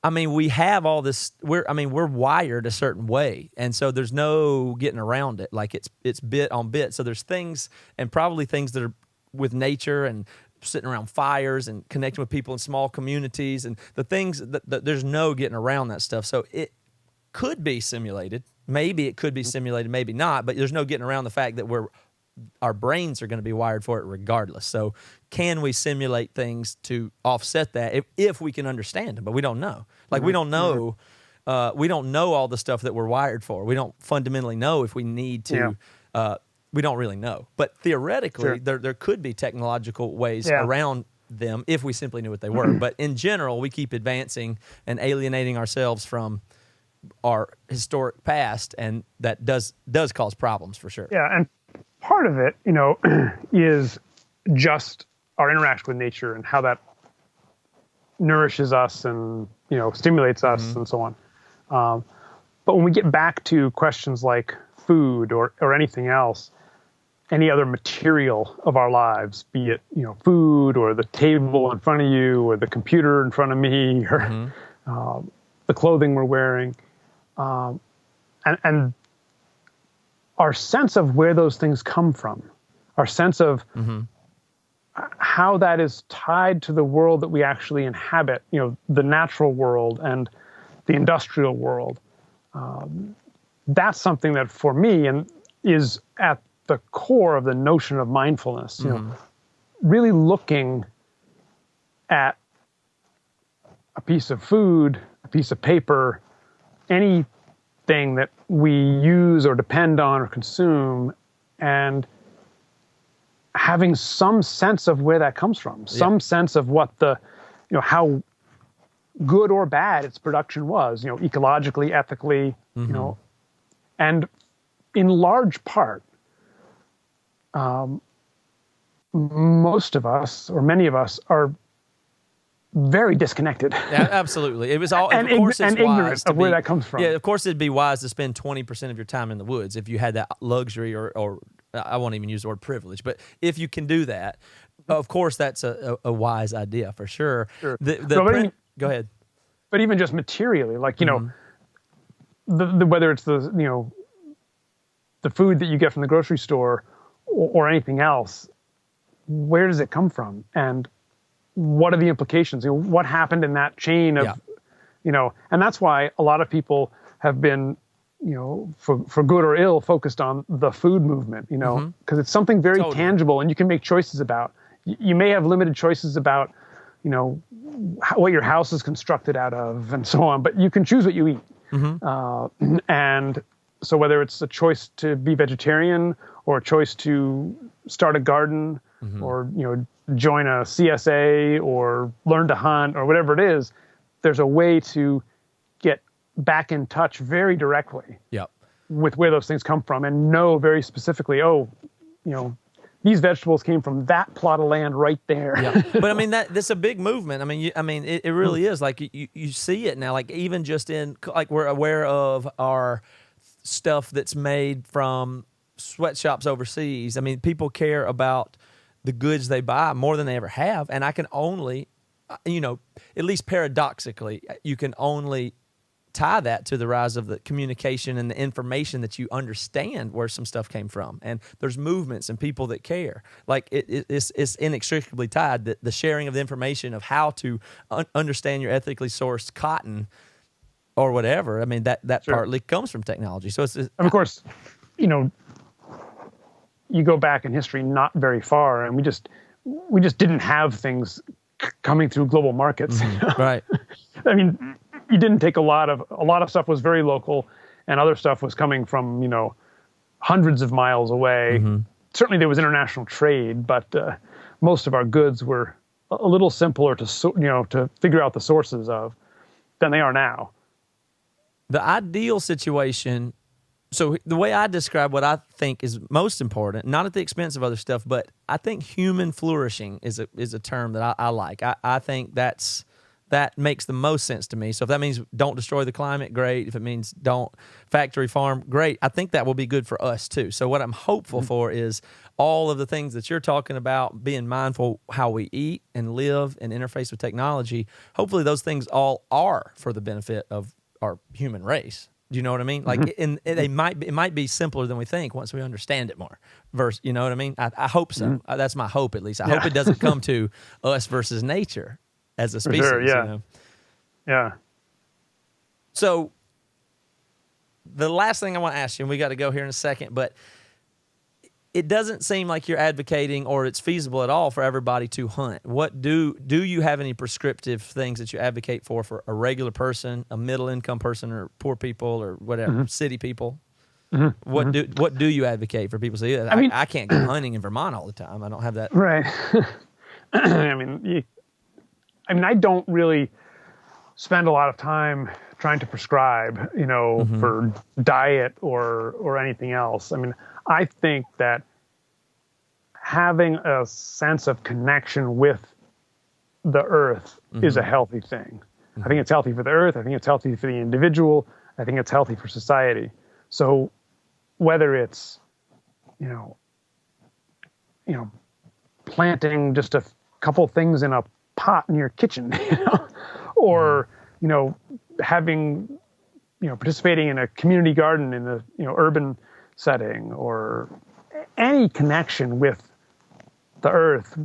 I mean, we have all this. We're wired a certain way, and so there's no getting around it. Like it's bit on bit. So there's things, and probably things that are with nature and sitting around fires and connecting with people in small communities, and the things that there's no getting around that stuff. So it could be simulated. Maybe it could be simulated, maybe not. But there's no getting around the fact that our brains are going to be wired for it regardless. So can we simulate things to offset that if we can understand them? But we don't know. Like we don't know. We don't know all the stuff that we're wired for. We don't fundamentally know if we need to. We don't really know. But theoretically, there could be technological ways around them if we simply knew what they were. But in general, we keep advancing and alienating ourselves from our historic past, and that does cause problems for sure. Yeah, and part of it, is just our interaction with nature and how that nourishes us and, stimulates us and so on. But when we get back to questions like food or anything else, any other material of our lives, be it, food or the table in front of you or the computer in front of me or the clothing we're wearing, and our sense of where those things come from, our sense of how that is tied to the world that we actually inhabit, the natural world and the industrial world. That's something that for me is at the core of the notion of mindfulness, really looking at a piece of food, a piece of paper, anything that we use or depend on or consume, and having some sense of where that comes from, some sense of what how good or bad its production was, ecologically, ethically, and in large part, most of us or many of us are very disconnected. Yeah, absolutely. It was all, and of course, it's ignorant wise of where that comes from. Yeah, of course, it'd be wise to spend 20% of your time in the woods if you had that luxury, or I won't even use the word privilege, but if you can do that, of course, that's a wise idea for sure. Go ahead. But even just materially, like whether it's the food that you get from the grocery store or anything else, where does it come from? And what are the implications? What happened in that chain of, and that's why a lot of people have been, for good or ill, focused on the food movement, because it's something very tangible and you can make choices about. You may have limited choices about, what your house is constructed out of and so on, but you can choose what you eat. And so whether it's a choice to be vegetarian or a choice to start a garden or, join a CSA or learn to hunt or whatever it is, there's a way to get back in touch very directly with where those things come from and know very specifically, these vegetables came from that plot of land right there. Yeah. But I mean, that's a big movement. I mean, it really is. Like you see it now, like even just in, like we're aware of our stuff that's made from sweatshops overseas. I mean, people care about the goods they buy more than they ever have. And I can only, at least paradoxically, you can only tie that to the rise of the communication and the information that you understand where some stuff came from. And there's movements and people that care. Like it's inextricably tied, that the sharing of the information of how to understand your ethically sourced cotton or whatever. I mean, that partly comes from technology. So and of course, you go back in history not very far, and we just didn't have things coming through global markets. Right. I mean, you didn't take a lot of stuff was very local, and other stuff was coming from hundreds of miles away. Certainly there was international trade, but most of our goods were a little simpler to figure out the sources of than they are now. The ideal situation. So the way I describe what I think is most important, not at the expense of other stuff, but I think human flourishing is a term that I like. I think that's that makes the most sense to me. So if that means don't destroy the climate, great. If it means don't factory farm, great. I think that will be good for us too. So what I'm hopeful for is all of the things that you're talking about, being mindful how we eat and live and interface with technology. Hopefully those things all are for the benefit of our human race. Do you know what I mean? Like, it might be simpler than we think once we understand it more. You know what I mean? I hope so. That's my hope, at least. I hope it doesn't come to us versus nature as a species. Sure, yeah. You know? Yeah. So the last thing I want to ask you, and we got to go here in a second, but it doesn't seem like you're advocating or it's feasible at all for everybody to hunt. What do you have any prescriptive things that you advocate for a regular person, a middle income person, or poor people, or whatever, city people? What do you advocate for people to say? I can't go hunting in Vermont all the time. I don't have that. Right. I mean, I don't really spend a lot of time trying to prescribe, for diet or anything else. I mean, I think that having a sense of connection with the earth is a healthy thing. I think it's healthy for the earth. I think it's healthy for the individual. I think it's healthy for society. So whether it's, planting just a couple things in a pot in your kitchen, or, having, participating in a community garden in the, urban setting, or any connection with the earth.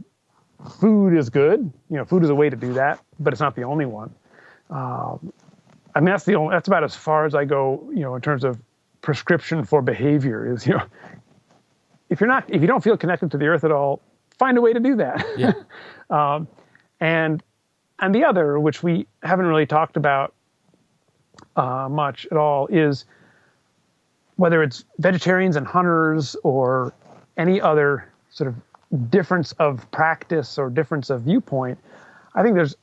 Food is good. Food is a way to do that, but it's not the only one. That's about as far as I go, in terms of prescription for behavior is, if you don't feel connected to the earth at all, find a way to do that. Yeah. And the other, which we haven't really talked about much at all, is whether it's vegetarians and hunters or any other sort of difference of practice or difference of viewpoint, I think there's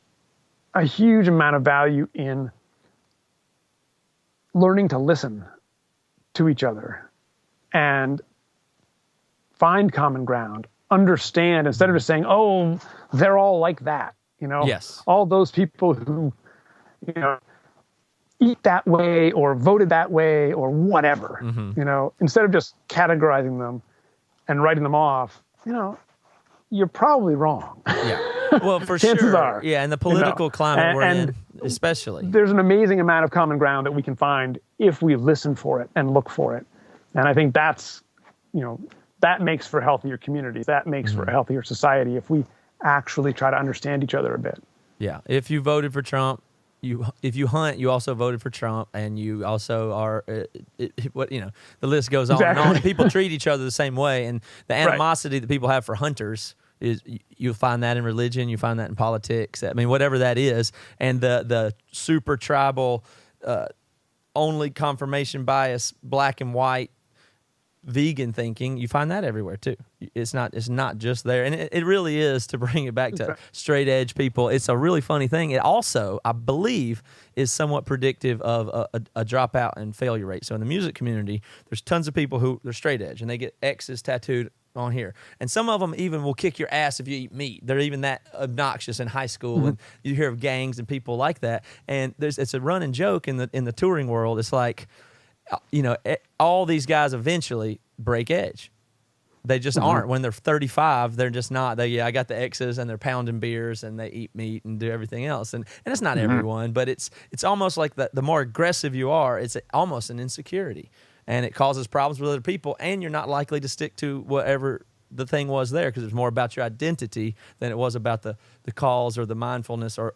a huge amount of value in learning to listen to each other and find common ground, understand, instead of just saying, oh, they're all like that. Yes. All those people who, eat that way or voted that way or whatever, instead of just categorizing them and writing them off, you're probably wrong. Yeah. Well, for Chances sure. are. Yeah, and the political climate we're in, especially. There's an amazing amount of common ground that we can find if we listen for it and look for it. And I think that's, that makes for healthier communities. That makes for a healthier society if we actually try to understand each other a bit. Yeah. If you voted for Trump, if you hunt, you also voted for Trump, and you also are the list goes on and on. People treat each other the same way, and the animosity that people have for hunters is you'll find that in religion, you find that in politics. I mean, whatever that is, and the super tribal, only confirmation bias, black and white, vegan thinking, you find that everywhere too. It's not just there, and it really is, to bring it back to straight edge people. It's a really funny thing. It also, I believe, is somewhat predictive of a dropout and failure rate. So in the music community, there's tons of people who they're straight edge and they get X's tattooed on here, and some of them even will kick your ass if you eat meat. They're even that obnoxious in high school, and you hear of gangs and people like that. And it's a running joke in the touring world. It's like, all these guys eventually break edge. They just aren't. When they're 35, they're just not. I got the X's, and they're pounding beers, and they eat meat and do everything else. And it's not everyone, but it's almost like the more aggressive you are, it's almost an insecurity. And it causes problems with other people, and you're not likely to stick to whatever the thing was there, because it's more about your identity than it was about the cause or the mindfulness or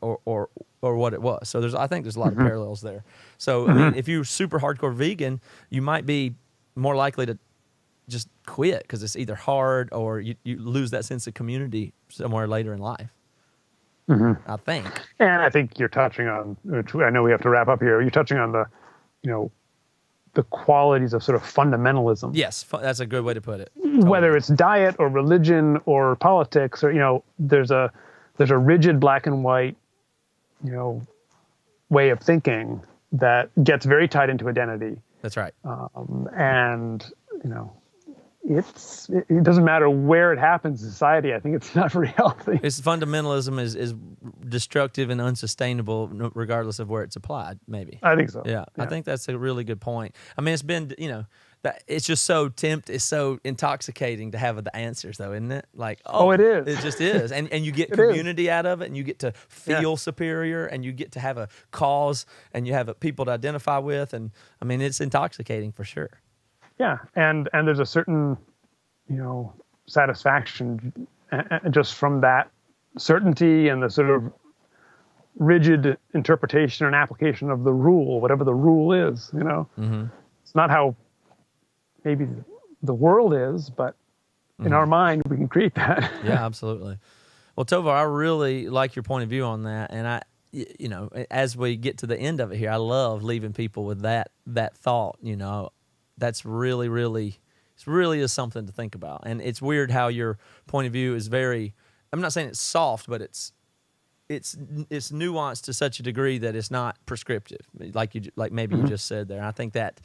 what it was. So I think there's a lot of parallels there. So I mean, if you're super hardcore vegan, you might be more likely to just quit because it's either hard or you lose that sense of community somewhere later in life. I think. And I think you're touching on, which I know we have to wrap up here, you're touching on the, the qualities of sort of fundamentalism. Yes, that's a good way to put it. Whether it's diet or religion or politics, or there's a rigid black and white, way of thinking that gets very tied into identity. That's right. And it doesn't matter where it happens in society. I think it's not very healthy. It's fundamentalism is destructive and unsustainable regardless of where it's applied, maybe. I think so. Yeah, I think that's a really good point. I mean, it's been, that it's just so it's so intoxicating to have the answers, though, isn't it? Like, it is. It just is. And you get community out of it, and you get to feel superior, and you get to have a cause, and you have people to identify with. And, I mean, it's intoxicating for sure. Yeah, and there's a certain, satisfaction just from that certainty and the sort of rigid interpretation and application of the rule, whatever the rule is. Mm-hmm. It's not how maybe the world is, but in our mind we can create that. Yeah, absolutely. Well, Tovar, I really like your point of view on that, and as we get to the end of it here, I love leaving people with that thought. That's really, really, it really is something to think about. And it's weird how your point of view is very, I'm not saying it's soft, but it's nuanced to such a degree that it's not prescriptive, like maybe you just said there. And I think that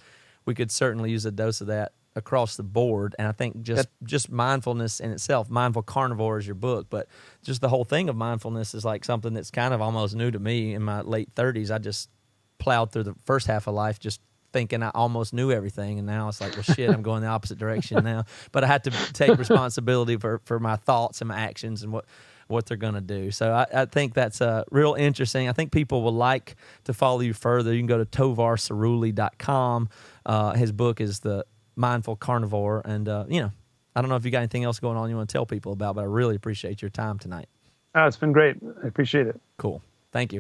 we could certainly use a dose of that across the board. And I think just mindfulness in itself, Mindful Carnivore is your book, but just the whole thing of mindfulness is like something that's kind of almost new to me in my late 30s. I just plowed through the first half of life just thinking I almost knew everything, and now it's like, well, shit, I'm going the opposite direction now. But I had to take responsibility for my thoughts and my actions and what they're going to do. So I think that's real interesting. I think people will like to follow you further. You can go to tovarcerulli.com. His book is The Mindful Carnivore. And, I don't know if you got anything else going on you want to tell people about, but I really appreciate your time tonight. Oh, it's been great. I appreciate it. Cool. Thank you.